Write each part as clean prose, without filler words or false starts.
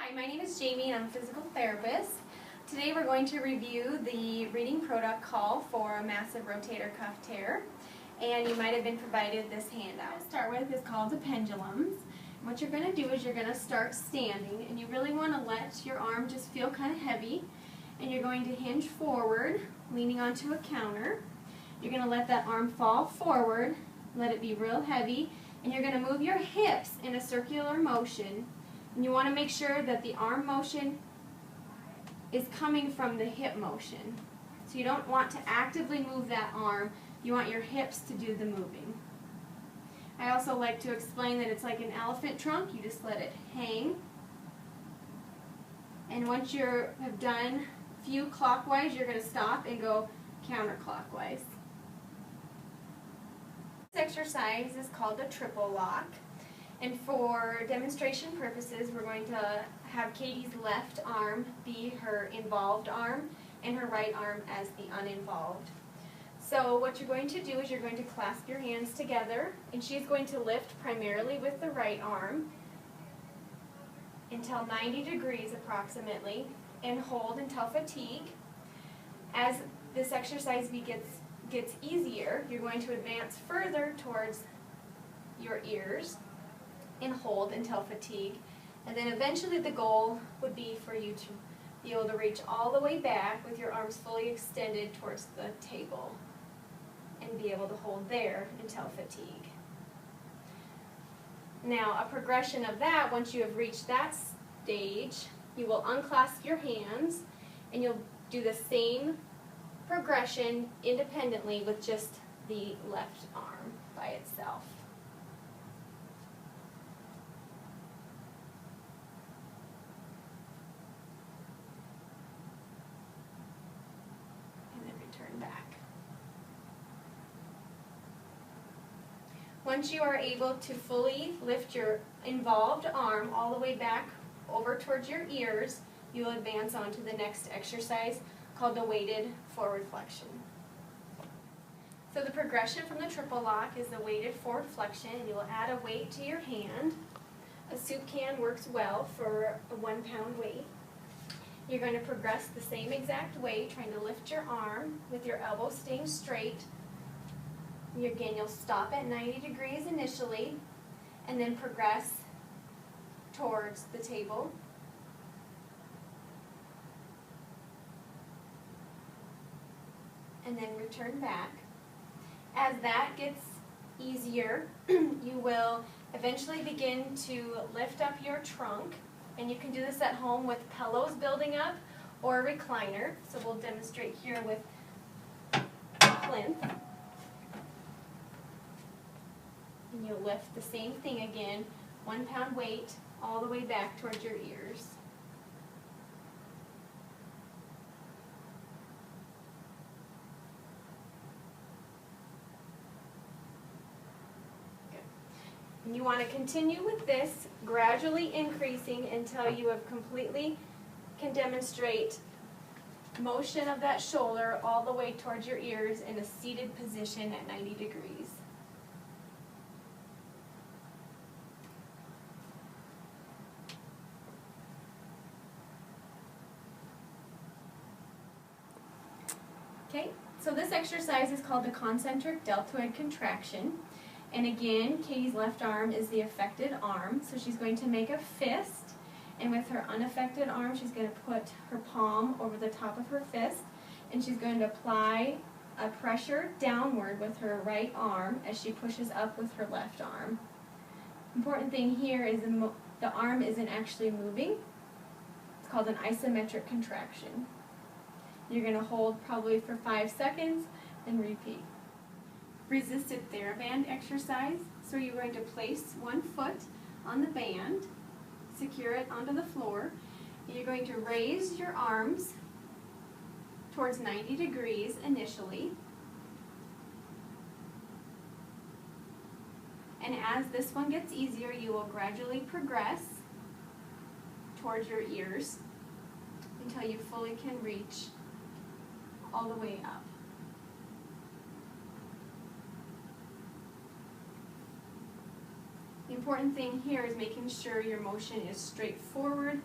Hi, my name is Jamie and I'm a physical therapist. Today we're going to review the reading protocol for Massive Rotator Cuff Tear. And you might have been provided this handout. To start with is called the Pendulums. And what you're going to do is you're going to start standing, and you really want to let your arm just feel kind of heavy. And you're going to hinge forward, leaning onto a counter. You're going to let that arm fall forward, let it be real heavy, and you're going to move your hips in a circular motion. And you want to make sure that the arm motion is coming from the hip motion. So you don't want to actively move that arm, you want your hips to do the moving. I also like to explain that it's like an elephant trunk. You just let it hang. And once you have done a few clockwise, you're going to stop and go counterclockwise. This exercise is called a triple lock. And for demonstration purposes, we're going to have Katie's left arm be her involved arm and her right arm as the uninvolved. So what you're going to do is you're going to clasp your hands together, and she's going to lift primarily with the right arm until 90 degrees approximately, and hold until fatigue. As this exercise gets easier, you're going to advance further towards your ears and hold until fatigue. And then eventually the goal would be for you to be able to reach all the way back with your arms fully extended towards the table and be able to hold there until fatigue. Now, a progression of that, once you have reached that stage, you will unclasp your hands and you'll do the same progression independently with just the left arm by itself. Back. Once you are able to fully lift your involved arm all the way back over towards your ears, you will advance on to the next exercise called the weighted forward flexion. So the progression from the triple lock is the weighted forward flexion, and you will add a weight to your hand. A soup can works well for a 1 pound weight. You're going to progress the same exact way, trying to lift your arm with your elbow staying straight. Again, you'll stop at 90 degrees initially, and then progress towards the table. And then return back. As that gets easier, you will eventually begin to lift up your trunk. And you can do this at home with pillows building up or a recliner. So we'll demonstrate here with plinth. And you'll lift the same thing again, 1 pound weight, all the way back towards your ears. And you want to continue with this, gradually increasing until you have completely can demonstrate motion of that shoulder all the way towards your ears in a seated position at 90 degrees. Okay, so this exercise is called the Concentric Deltoid Contraction. And again, Katie's left arm is the affected arm, so she's going to make a fist, and with her unaffected arm, she's going to put her palm over the top of her fist, and she's going to apply a pressure downward with her right arm as she pushes up with her left arm. Important thing here is the arm isn't actually moving. It's called an isometric contraction. You're going to hold probably for 5 seconds and repeat. Resistive Thera-Band exercise. So you're going to place one foot on the band, secure it onto the floor, and you're going to raise your arms towards 90 degrees initially. And as this one gets easier, you will gradually progress towards your ears until you fully can reach all the way up. The important thing here is making sure your motion is straight forward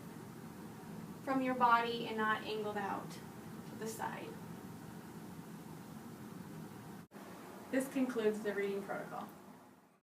from your body and not angled out to the side. This concludes the reading protocol.